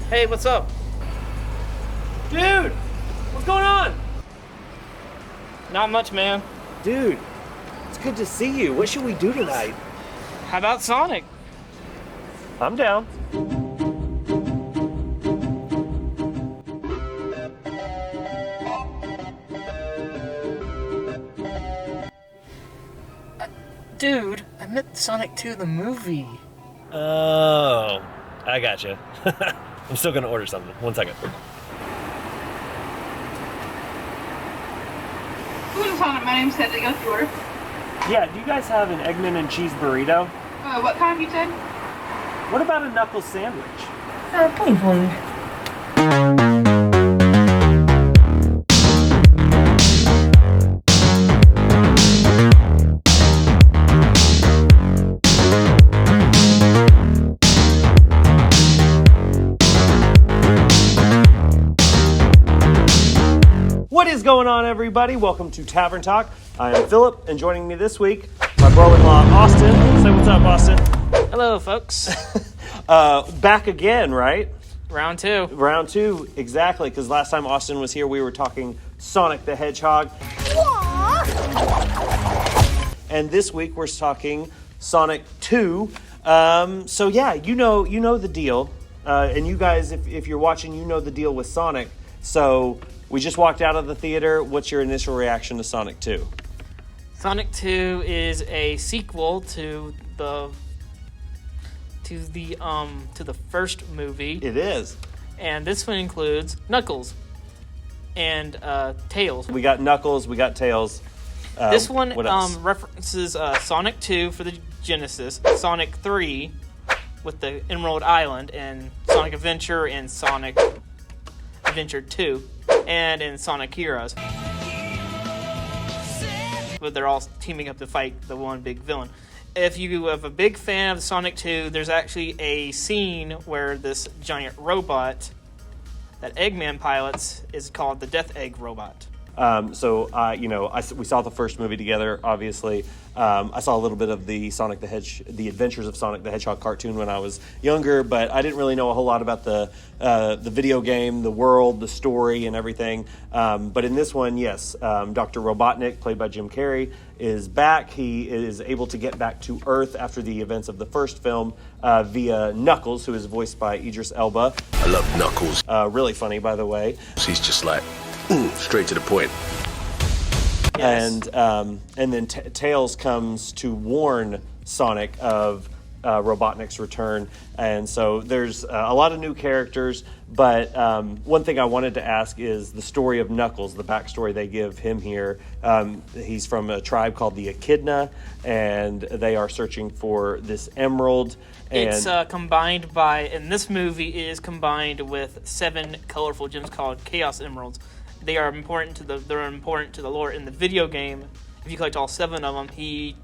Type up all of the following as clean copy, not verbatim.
Hey, what's up? Dude! What's going on? Not much, man. Dude, it's good to see you. What should we do tonight? How about Sonic? I'm down. Dude, I meant Sonic 2 the movie. Oh, I gotcha. I'm still gonna order something. 1 second. Food is on it. My name's Heather. Go to order. Yeah, do you guys have an Eggman and cheese burrito? What kind you said? What about a knuckle sandwich? Please. What is going on, everybody? Welcome to Tavern Talk. I am Philip, and joining me this week, my brother-in-law, Austin. Say what's up, Austin. Hello, folks. Back again, right? Round 2. Round 2, exactly, because last time Austin was here, we were talking Sonic the Hedgehog. And this week, we're talking Sonic 2. So yeah, you know the deal. And you guys, if you're watching, you know the deal with Sonic. So we just walked out of the theater. What's your initial reaction to Sonic 2? Sonic 2 is a sequel to the first movie. It is. And this one includes Knuckles and Tails. We got Knuckles, we got Tails. This one what else? references Sonic 2 for the Genesis, Sonic 3 with the Emerald Island, and Sonic Adventure and Sonic Adventure 2, and in Sonic Heroes. But they're all teaming up to fight the one big villain. If you have a big fan of Sonic 2, there's actually a scene where this giant robot that Eggman pilots is called the Death Egg Robot. We saw the first movie together, obviously. I saw a little bit of the the Adventures of Sonic the Hedgehog cartoon when I was younger, but I didn't really know a whole lot about the video game, the world, the story, and everything. But in this one, yes, Dr. Robotnik, played by Jim Carrey, is back. He is able to get back to Earth after the events of the first film via Knuckles, who is voiced by Idris Elba. I love Knuckles. Really funny, by the way. He's just like, straight to the point. Yes. And then Tails comes to warn Sonic of Robotnik's return, and so there's a lot of new characters. But one thing I wanted to ask is the story of Knuckles, the backstory they give him here. He's from a tribe called the Echidna, and they are searching for this emerald. And It's combined by, in this movie, it is combined with 7 colorful gems called Chaos Emeralds. They are important to the lore in the video game. If you collect all 7 of them,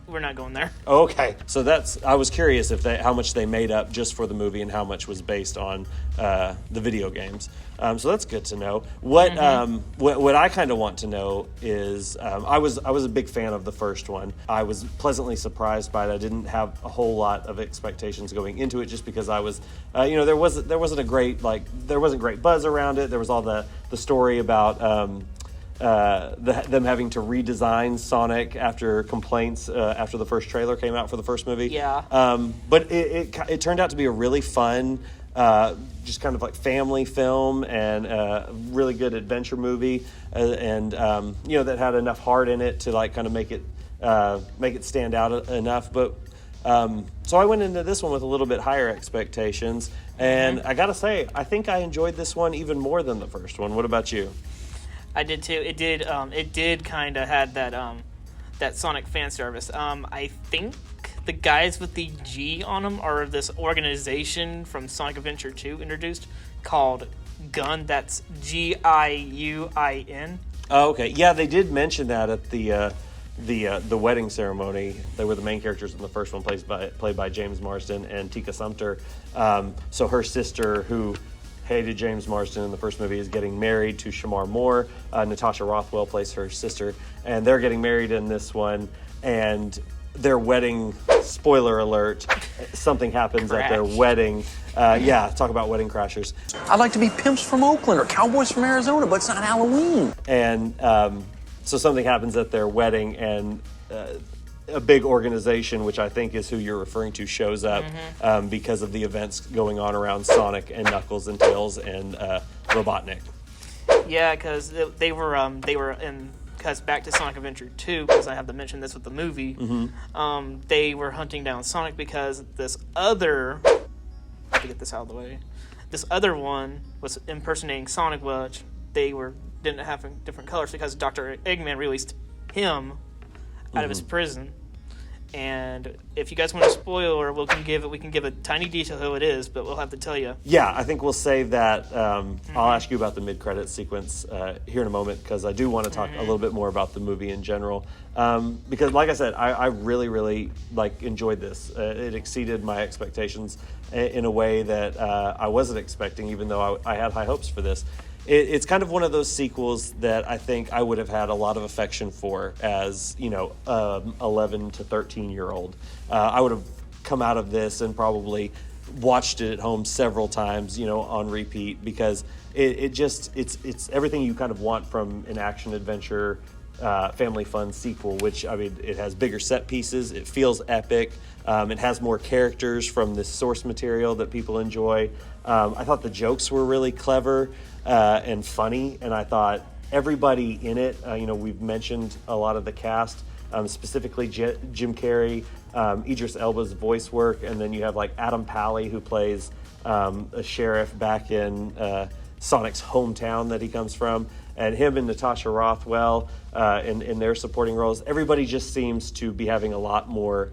we're not going there. Okay, so I was curious how much they made up just for the movie and how much was based on the video games. So that's good to know. What I kind of want to know is I was a big fan of the first one. I was pleasantly surprised by it. I didn't have a whole lot of expectations going into it just because I was there wasn't great buzz around it. There was all the story about them having to redesign Sonic after complaints after the first trailer came out for the first movie. Yeah. But it turned out to be a really fun, just kind of like family film and a really good adventure movie, that had enough heart in it to like kind of make it stand out enough. But so I went into this one with a little bit higher expectations, and I gotta say, I think I enjoyed this one even more than the first one. What about you? I did too. It did kind of had that Sonic fan service. I think the guys with the G on them are this organization from Sonic Adventure 2 introduced called GUN. That's GIUIN. Oh, okay. Yeah, they did mention that at the wedding ceremony. They were the main characters in the first one, played by James Marsden and Tika Sumpter. So her sister, who hated James Marsden in the first movie, is getting married to Shemar Moore. Natasha Rothwell plays her sister, and they're getting married in this one. And their wedding. Spoiler alert! Something happens at their wedding. Talk about wedding crashers. I'd like to be pimps from Oakland or cowboys from Arizona, but it's not Halloween. And so something happens at their wedding, and a big organization, which I think is who you're referring to, shows up because of the events going on around Sonic and Knuckles and Tails and Robotnik. Yeah, because they were in. Because back to Sonic Adventure 2, because I have to mention this with the movie, they were hunting down Sonic because this other, I have to get this out of the way, this other one was impersonating Sonic, which they didn't have different colors because Dr. Eggman released him out of his prison. And if you guys want a spoiler, we can give a tiny detail who it is, but we'll have to tell you. Yeah, I think we'll save that. I'll ask you about the mid-credit sequence here in a moment, because I do want to talk a little bit more about the movie in general. Because, like I said, I really, really enjoyed this. It exceeded my expectations in a way that I wasn't expecting, even though I had high hopes for this. It's kind of one of those sequels that I think I would have had a lot of affection for as, 11 to 13-year-old. I would have come out of this and probably watched it at home several times, on repeat, because it's everything you kind of want from an action-adventure, family fun sequel, which, it has bigger set pieces, it feels epic, it has more characters from the source material that people enjoy. I thought the jokes were really clever and funny, and I thought everybody in it, we've mentioned a lot of the cast, specifically Jim Carrey, Idris Elba's voice work, and then you have Adam Pally, who plays a sheriff back in Sonic's hometown that he comes from, and him and Natasha Rothwell in their supporting roles. Everybody just seems to be having a lot more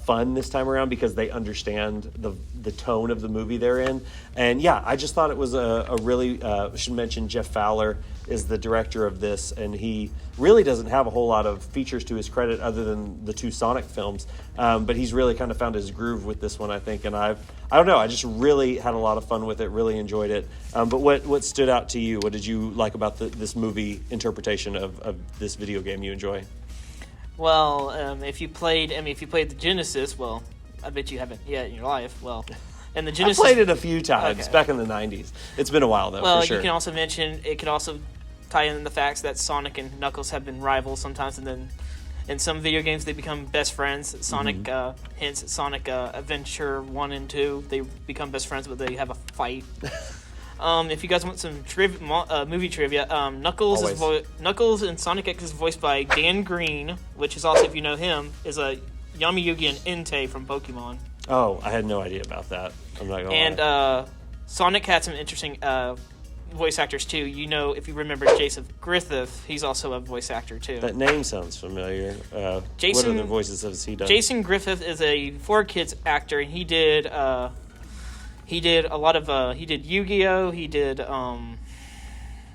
fun this time around because they understand the tone of the movie they're in. And yeah, I just thought it was a really, should mention Jeff Fowler is the director of this, and he really doesn't have a whole lot of features to his credit other than the two Sonic films, but he's really kind of found his groove with this one, I think, and I don't know, I just really had a lot of fun with it, really enjoyed it. But what stood out to you? What did you like about this movie interpretation of this video game you enjoy? Well, if you played the Genesis, well, I bet you haven't yet in your life. Well, and the Genesis, I played it a few times back in the 90s. It's been a while though. Well, for sure. You can also mention it could also tie in the facts that Sonic and Knuckles have been rivals sometimes, and then in some video games they become best friends. Sonic, hence Sonic Adventure 1 and 2, they become best friends, but they have a fight. If you guys want some movie trivia, Knuckles in Sonic X is voiced by Dan Green, which is also, if you know him, is a Yamayugi and Entei from Pokemon. Oh, I had no idea about that. I'm not gonna lie. And Sonic had some interesting voice actors too. If you remember Jason Griffith, he's also a voice actor too. That name sounds familiar. What other voices has he done? Jason Griffith is a 4Kids actor, and he did a lot of he did Yu-Gi-Oh, he did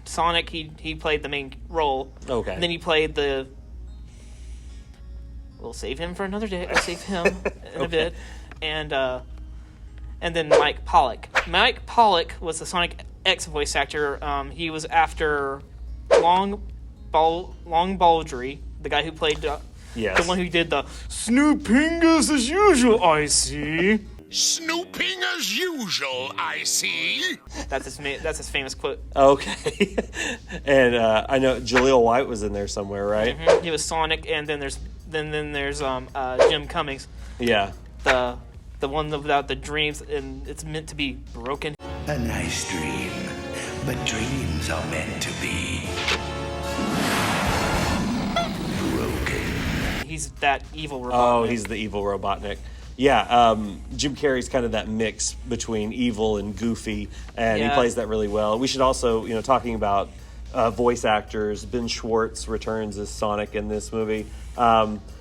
Sonic, he played the main role. Okay. And then he played we'll save him for another day. I'll save him in a bit. And then Mike Pollock. Mike Pollock was the Sonic X voice actor. He was after Long Baldry, the guy who played yes. the one who did the Snoopingus as usual, I see. Snooping as usual, I see. That's his famous quote. Okay. And I know Jaleel White was in there somewhere, right? Mm-hmm. He was Sonic, and then there's Jim Cummings. Yeah. The one without the dreams, and it's meant to be broken. A nice dream, but dreams are meant to be broken. He's that evil Robotnik. Oh, he's the evil Robotnik. Yeah, Jim Carrey's kind of that mix between evil and goofy, and he plays that really well. We should also, talking about voice actors, Ben Schwartz returns as Sonic in this movie.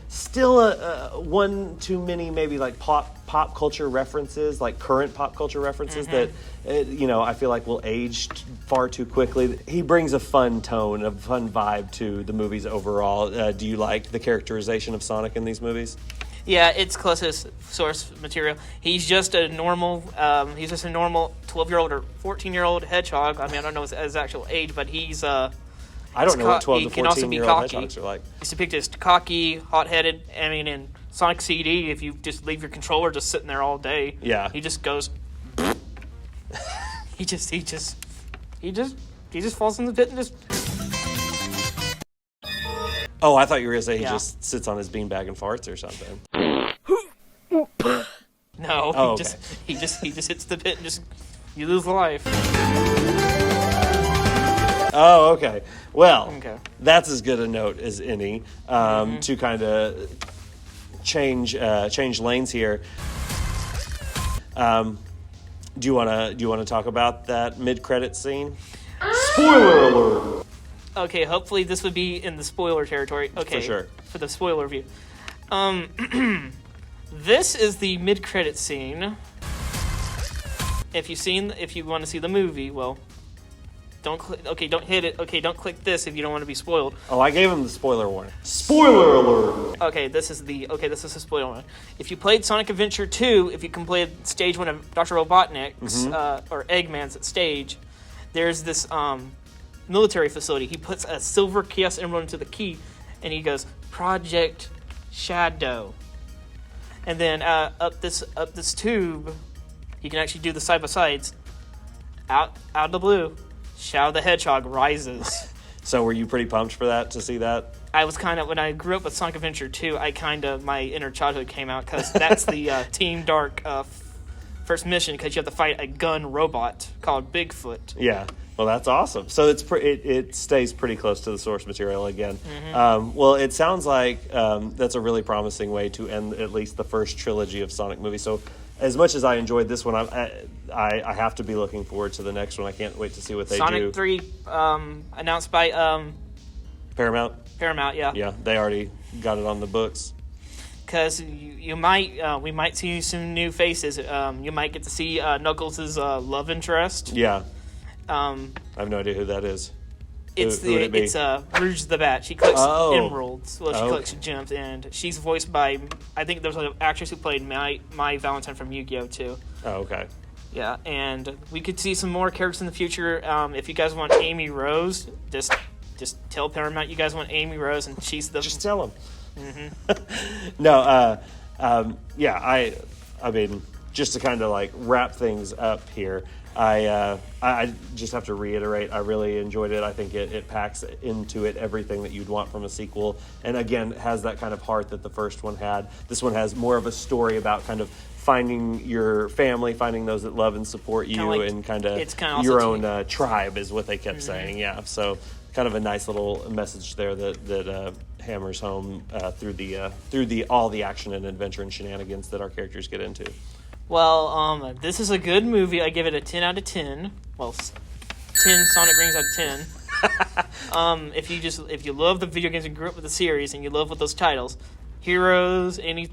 Still one too many maybe pop culture references, current pop culture references that I feel like will age far too quickly. He brings a fun tone, a fun vibe to the movies overall. Do you like the characterization of Sonic in these movies? Yeah, it's closest source material. He's just a normal 12-year-old or 14-year-old hedgehog. I don't know his actual age, but he's I don't know what 12 to 14-year-old hedgehogs are like. He's depicted as cocky, hot-headed, and Sonic CD, if you just leave your controller just sitting there all day, Yeah. he just goes. he just falls in the pit and just. Oh, I thought you were gonna say he Yeah. just sits on his beanbag and farts or something. No, Oh, he just hits the pit and just you lose life. Oh, okay. Well, Okay. that's as good a note as any to kind of change lanes here. Do you wanna talk about that mid-credit scene? Spoiler alert! Okay, hopefully this would be in the spoiler territory. Okay, For sure. For the spoiler review. This is the mid-credit scene. If you want to see the movie, well, don't click. Okay, don't hit it. Okay, don't click this if you don't want to be spoiled. Oh, I gave him the spoiler warning. Spoiler alert! Okay, this is the spoiler one. If you played Sonic Adventure 2, if you completed stage 1 of Dr. Robotnik's or Eggman's stage, there's this military facility. He puts a silver Chaos Emerald into the key, and he goes Project Shadow. And then up this tube, you can actually do the side by sides. Out of the blue, Shadow the Hedgehog rises. So were you pretty pumped for that, to see that? I was kind of, when I grew up with Sonic Adventure 2, my inner childhood came out, because that's the Team Dark first mission, because you have to fight a gun robot called Bigfoot. Yeah. Well, that's awesome. So it stays pretty close to the source material again. Well, it sounds like that's a really promising way to end at least the first trilogy of Sonic movies. So as much as I enjoyed this one, I have to be looking forward to the next one. I can't wait to see what they do. Sonic 3 announced by Paramount? Paramount, yeah. Yeah, they already got it on the books. Because we might see some new faces. You might get to see Knuckles' love interest. Yeah. I have no idea who that is. It's Who would it be? it's Rouge the Bat. She collects emeralds. Well, she Oh. collects gems, and she's voiced by, I think there's an actress who played Mai Valentine from Yu-Gi-Oh! Too. Oh, okay. Yeah, and we could see some more characters in the future. If you guys want Amy Rose, just tell Paramount you guys want Amy Rose, and she's the. Just tell them. No, yeah, I mean, just to kind of like wrap things up here, I just have to reiterate, I really enjoyed it. I think it packs into it everything that you'd want from a sequel, and again, has that kind of heart that the first one had. This one has more of a story about kind of finding your family, finding those that love and support you, like, and kind it's of kinda also your own tribe is what they kept saying. Yeah, so kind of a nice little message there that hammers home through all the action and adventure and shenanigans that our characters get into. Well, this is a good movie. I give it a 10 out of 10. Well, 10 Sonic Rings out of 10. If you love the video games and grew up with the series and you love with those titles, Heroes, any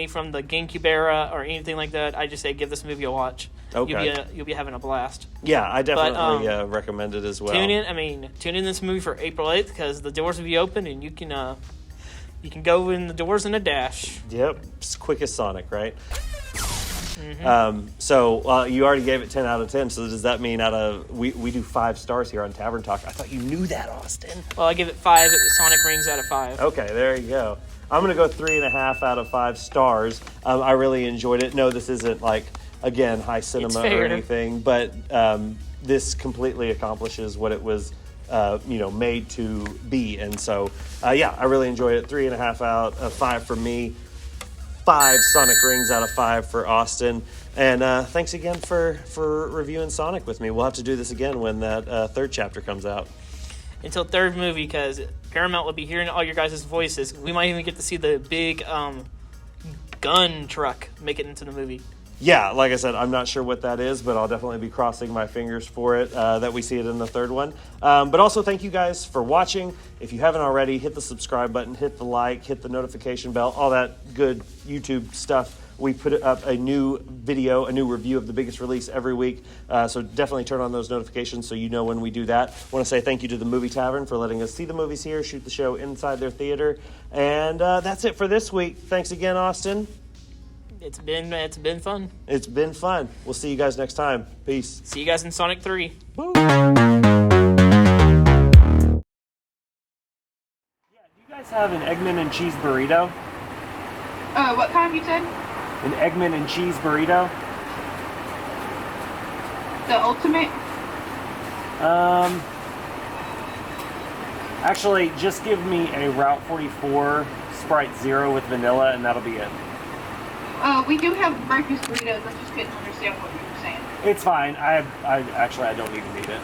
from the GameCube era or anything like that, I just say give this movie a watch. Okay. You'll be having a blast. Yeah, I definitely recommend it as well. Tune in this movie for April 8th, because the doors will be open and you can go in the doors in a dash. Yep, it's quick as Sonic, right? So you already gave it 10 out of 10, so does that mean we do 5 stars here on Tavern Talk? I thought you knew that, Austin. Well, I give it 5 Sonic Rings out of 5. Okay, there you go. I'm going to go 3.5 out of 5 stars. I really enjoyed it. No, this isn't like, again, high cinema or anything, but this completely accomplishes what it was made to be. And so, yeah, I really enjoyed it. 3.5 out of 5 for me. 5 Sonic Rings out of 5 for Austin. And thanks again for reviewing Sonic with me. We'll have to do this again when that third chapter comes out. Until third movie, because Paramount will be hearing all your guys' voices. We might even get to see the big gun truck make it into the movie. Yeah, like I said, I'm not sure what that is, but I'll definitely be crossing my fingers for it, that we see it in the third one. But also, thank you guys for watching. If you haven't already, hit the subscribe button, hit the like, hit the notification bell, all that good YouTube stuff. We put up a new video, a new review of the biggest release every week, so definitely turn on those notifications so you know when we do that. I want to say thank you to the Movie Tavern for letting us see the movies here, shoot the show inside their theater. And that's it for this week. Thanks again, Austin. It's been fun. It's been fun. We'll see you guys next time. Peace. See you guys in Sonic 3. Woo. Yeah, do you guys have an Eggman and cheese burrito? What kind you said? An Eggman and cheese burrito. The ultimate? Actually, just give me a Route 44 Sprite Zero with vanilla, and that'll be it. We do have breakfast burritos. I just couldn't understand what you were saying. It's fine. I don't even need it.